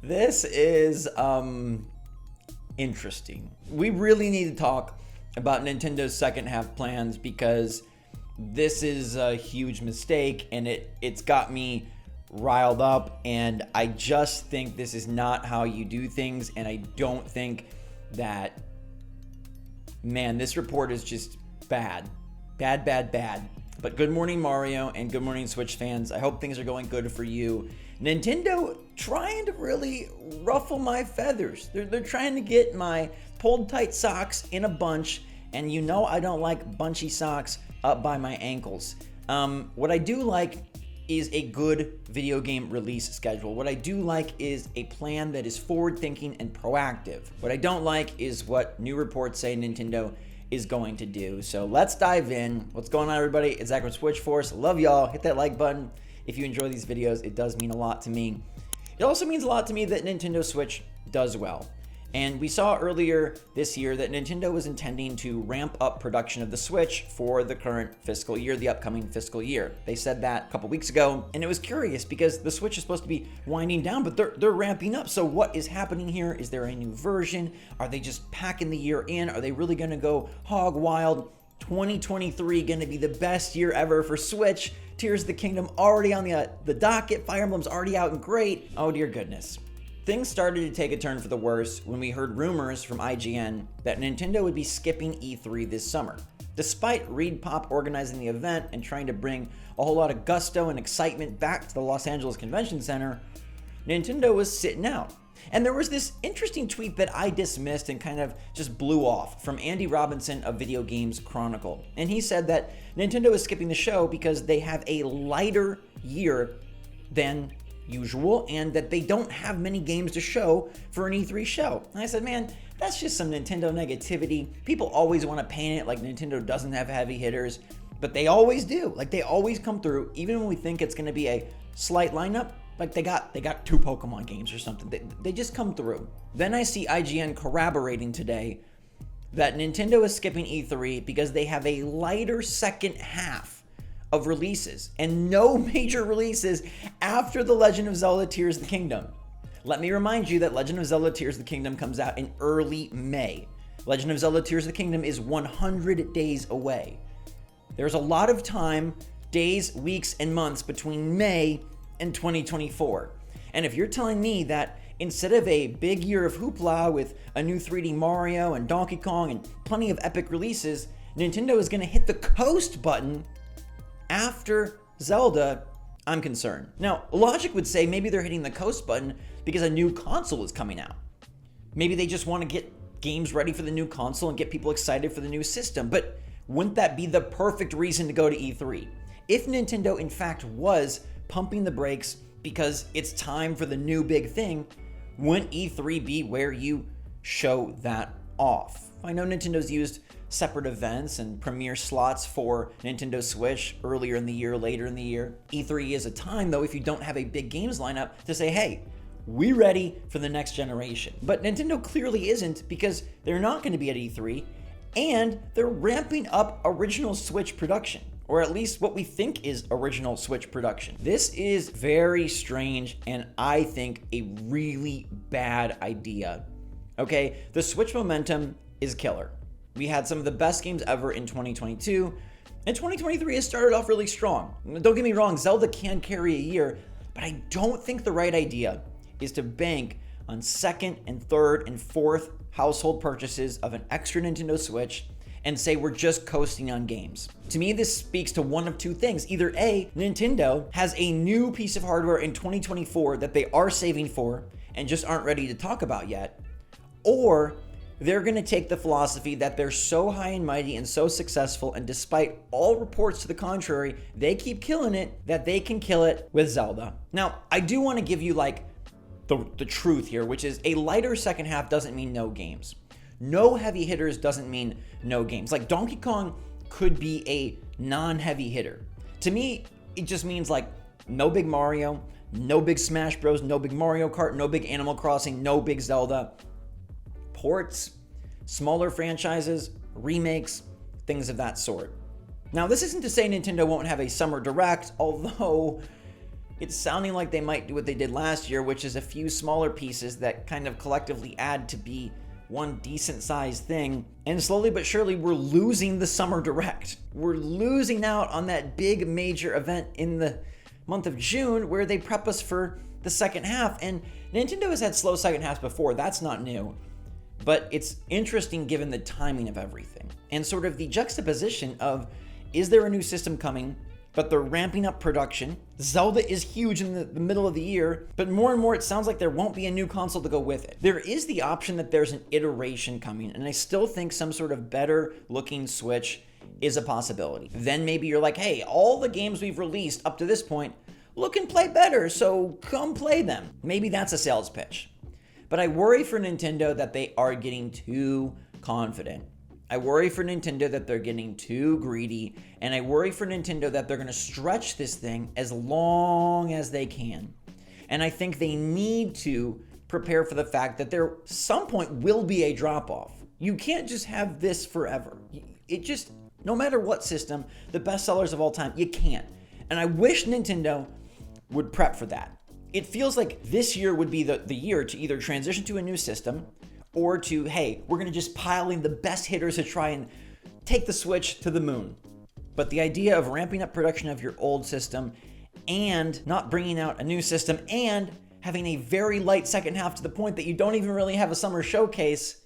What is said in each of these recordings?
This is interesting. We really need to talk about Nintendo's second half plans because this is a huge mistake and it's got me riled up, and I just think this is not how you do things, and I don't think that, man, this report is just bad. But good morning, Mario, and good morning, Switch fans. I hope things are going good for you. Nintendo trying to really ruffle my feathers. They're trying to get my pulled tight socks in a bunch, and you know I don't like bunchy socks up by my ankles. What I do like is a good video game release schedule. What I do like is a plan that is forward-thinking and proactive. What I don't like is what new reports say Nintendo is going to do. So let's dive in. What's going on, everybody? It's Zach from SwitchForce. Love y'all. Hit that like button if you enjoy these videos. It does mean a lot to me. It also means a lot to me that Nintendo Switch does well. And we saw earlier this year that Nintendo was intending to ramp up production of the Switch for the current fiscal year, the upcoming fiscal year. They said that a couple weeks ago, and it was curious because the Switch is supposed to be winding down, but they're ramping up. So what is happening here? Is there a new version? Are they just packing the year in? Are they really going to go hog wild? 2023 going to be the best year ever for Switch. Tears of the Kingdom already on the docket. Fire Emblem's already out and great. Oh dear goodness. Things started to take a turn for the worse when we heard rumors from IGN that Nintendo would be skipping E3 this summer. Despite Reed Pop organizing the event and trying to bring a whole lot of gusto and excitement back to the Los Angeles Convention Center, Nintendo was sitting out. And there was this interesting tweet that I dismissed and kind of just blew off from Andy Robinson of Video Games Chronicle. And he said that Nintendo is skipping the show because they have a lighter year than usual and that they don't have many games to show for an E3 show. And I said, man, that's just some Nintendo negativity. People always want to paint it like Nintendo doesn't have heavy hitters, but they always do. Like, they always come through, even when we think it's going to be a slight lineup. Like, they got 2 Pokemon games or something. They just come through. Then I see IGN corroborating today that Nintendo is skipping E3 because they have a lighter second half of releases and no major releases after The Legend of Zelda Tears of the Kingdom. Let me remind you that Legend of Zelda Tears of the Kingdom comes out in early May. Legend of Zelda Tears of the Kingdom is 100 days away. There's a lot of time, days, weeks, and months between May and 2024. And if you're telling me that instead of a big year of hoopla with a new 3D Mario and Donkey Kong and plenty of epic releases, Nintendo is going to hit the coast button after Zelda, I'm concerned. Now, logic would say maybe they're hitting the coast button because a new console is coming out. Maybe they just want to get games ready for the new console and get people excited for the new system. But wouldn't that be the perfect reason to go to E3? If Nintendo, in fact, was pumping the brakes because it's time for the new big thing, wouldn't E3 be where you show that off? I know Nintendo's used separate events and premiere slots for Nintendo Switch earlier in the year, later in the year. E3 is a time, though, if you don't have a big games lineup, to say, hey, we're ready for the next generation. But Nintendo clearly isn't because they're not going to be at E3 and they're ramping up original Switch production, or at least what we think is original Switch production. This is very strange and I think a really bad idea. Okay, the Switch momentum is killer. We had some of the best games ever in 2022, and 2023 has started off really strong. Don't get me wrong, Zelda can carry a year, but I don't think the right idea is to bank on second and third and fourth household purchases of an extra Nintendo Switch and say we're just coasting on games. To me, this speaks to one of two things. Either A, Nintendo has a new piece of hardware in 2024 that they are saving for and just aren't ready to talk about yet, or they're going to take the philosophy that they're so high and mighty and so successful, and despite all reports to the contrary, they keep killing it, that they can kill it with Zelda. Now, I do want to give you like the truth here, which is a lighter second half doesn't mean no games. No heavy hitters doesn't mean no games. Like Donkey Kong could be a non-heavy hitter. To me, it just means like no big Mario, no big Smash Bros, no big Mario Kart, no big Animal Crossing, no big Zelda. Ports, smaller franchises, remakes, things of that sort. Now, this isn't to say Nintendo won't have a summer direct, although It's sounding like they might do what they did last year, which is a few smaller pieces that kind of collectively add to be one decent sized thing. And slowly but surely, we're losing the Summer Direct. We're losing out on that big major event in the month of June where they prep us for the second half. And Nintendo has had slow second halves before. That's not new. But it's interesting given the timing of everything and sort of the juxtaposition of, is there a new system coming? But they're ramping up production. Zelda is huge in the middle of the year, but more and more it sounds like there won't be a new console to go with it. There is the option that there's an iteration coming, and I still think some sort of better looking Switch is a possibility. Then maybe you're like, hey, all the games we've released up to this point look and play better, so come play them. Maybe that's a sales pitch. But I worry for Nintendo that they are getting too confident. I worry for Nintendo that they're getting too greedy, and I worry for Nintendo that they're going to stretch this thing as long as they can. And I think they need to prepare for the fact that there some point will be a drop-off. You can't just have this forever. It just, no matter what system, the best sellers of all time, you can't. And I wish Nintendo would prep for that. It feels like this year would be the year to either transition to a new system, or to, hey, we're going to just pile in the best hitters to try and take the Switch to the moon. But the idea of ramping up production of your old system and not bringing out a new system and having a very light second half to the point that you don't even really have a summer showcase,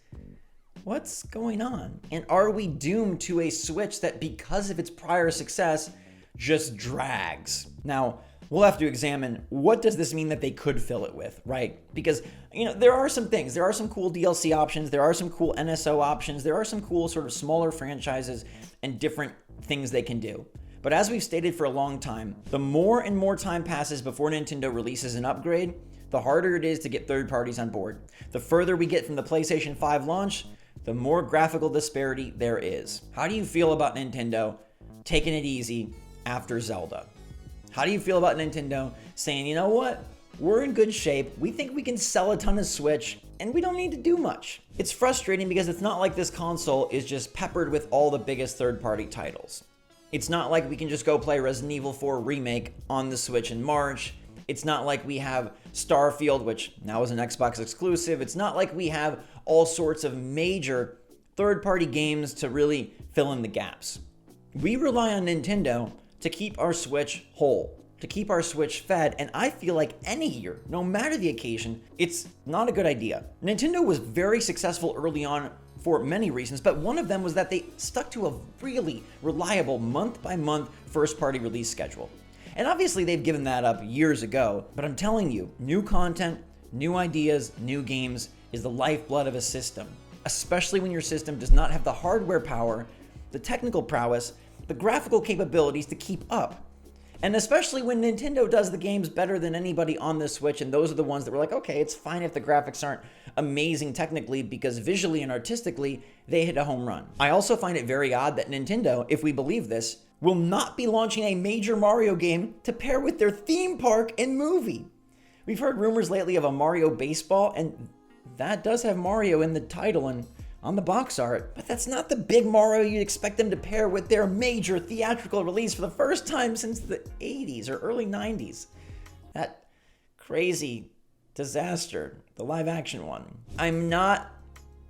what's going on? And are we doomed to a Switch that, because of its prior success, just drags? Now, we'll have to examine what does this mean that they could fill it with, right? Because, there are some things. There are some cool DLC options. There are some cool NSO options. There are some cool sort of smaller franchises and different things they can do. But as we've stated for a long time, the more and more time passes before Nintendo releases an upgrade, the harder it is to get third parties on board. The further we get from the PlayStation 5 launch, the more graphical disparity there is. How do you feel about Nintendo taking it easy after Zelda? How do you feel about Nintendo saying, you know what? We're in good shape. We think we can sell a ton of Switch, and we don't need to do much. It's frustrating because it's not like this console is just peppered with all the biggest third-party titles. It's not like we can just go play Resident Evil 4 Remake on the Switch in March. It's not like we have Starfield, which now is an Xbox exclusive. It's not like we have all sorts of major third-party games to really fill in the gaps. We rely on Nintendo to keep our Switch whole, to keep our Switch fed, and I feel like any year, no matter the occasion, it's not a good idea. Nintendo was very successful early on for many reasons, but one of them was that they stuck to a really reliable month-by-month first-party release schedule. And obviously they've given that up years ago, but I'm telling you, new content, new ideas, new games is the lifeblood of a system, especially when your system does not have the hardware power, the technical prowess, the graphical capabilities to keep up. And especially when Nintendo does the games better than anybody on the Switch, and those are the ones that were like, okay, it's fine if the graphics aren't amazing technically, because visually and artistically, they hit a home run. I also find it very odd that Nintendo, if we believe this, will not be launching a major Mario game to pair with their theme park and movie. We've heard rumors lately of a Mario baseball, and that does have Mario in the title and on the box art, but that's not the big Mario you'd expect them to pair with their major theatrical release for the first time since the 80s or early 90s. That crazy disaster, the live action one. I'm not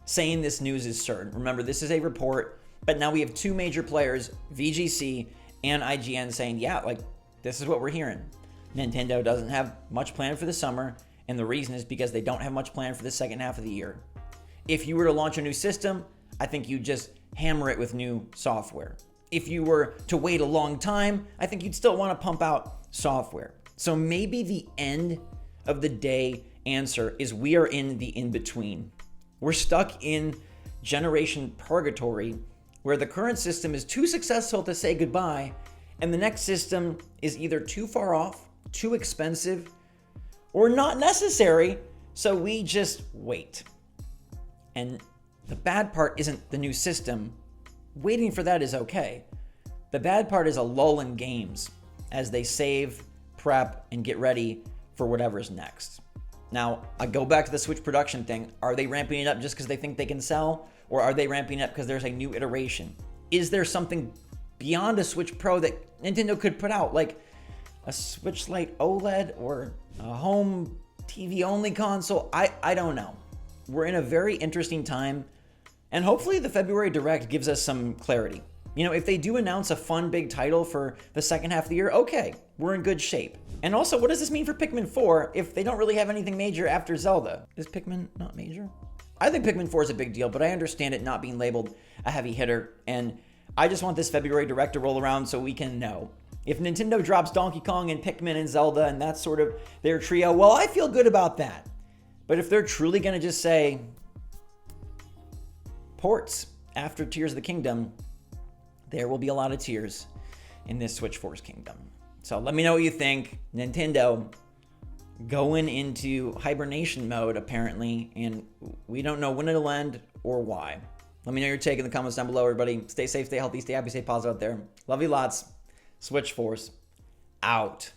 saying this news is certain. Remember, this is a report, but now we have two major players, VGC and IGN, saying, yeah, like, this is what we're hearing. Nintendo doesn't have much planned for the summer, and the reason is because they don't have much planned for the second half of the year. If you were to launch a new system, I think you'd just hammer it with new software. If you were to wait a long time, I think you'd still want to pump out software. So maybe the end of the day answer is we are in the in-between. We're stuck in generation purgatory where the current system is too successful to say goodbye, and the next system is either too far off, too expensive, or not necessary, so we just wait. And the bad part isn't the new system. Waiting for that is okay. The bad part is a lull in games as they save, prep, and get ready for whatever's next. Now, I go back to the Switch production thing. Are they ramping it up just because they think they can sell? Or are they ramping it up because there's a new iteration? Is there something beyond a Switch Pro that Nintendo could put out? Like, a Switch Lite OLED or a home TV only console. I don't know. We're in a very interesting time, and hopefully the February Direct gives us some clarity. You know, if they do announce a fun big title for the second half of the year, okay, we're in good shape. And also, what does this mean for Pikmin 4 if they don't really have anything major after Zelda? Is Pikmin not major? I think Pikmin 4 is a big deal, but I understand it not being labeled a heavy hitter, and I just want this February Direct to roll around so we can know. If Nintendo drops Donkey Kong and Pikmin and Zelda and that's sort of their trio, well, I feel good about that. But if they're truly going to just say ports after Tears of the Kingdom, there will be a lot of tears in this SwitchForce kingdom. So let me know what you think. Nintendo going into hibernation mode, apparently, and we don't know when it'll end or why. Let me know your take in the comments down below, everybody. Stay safe, stay healthy, stay happy, stay positive out there. Love you lots. SwitchForce out.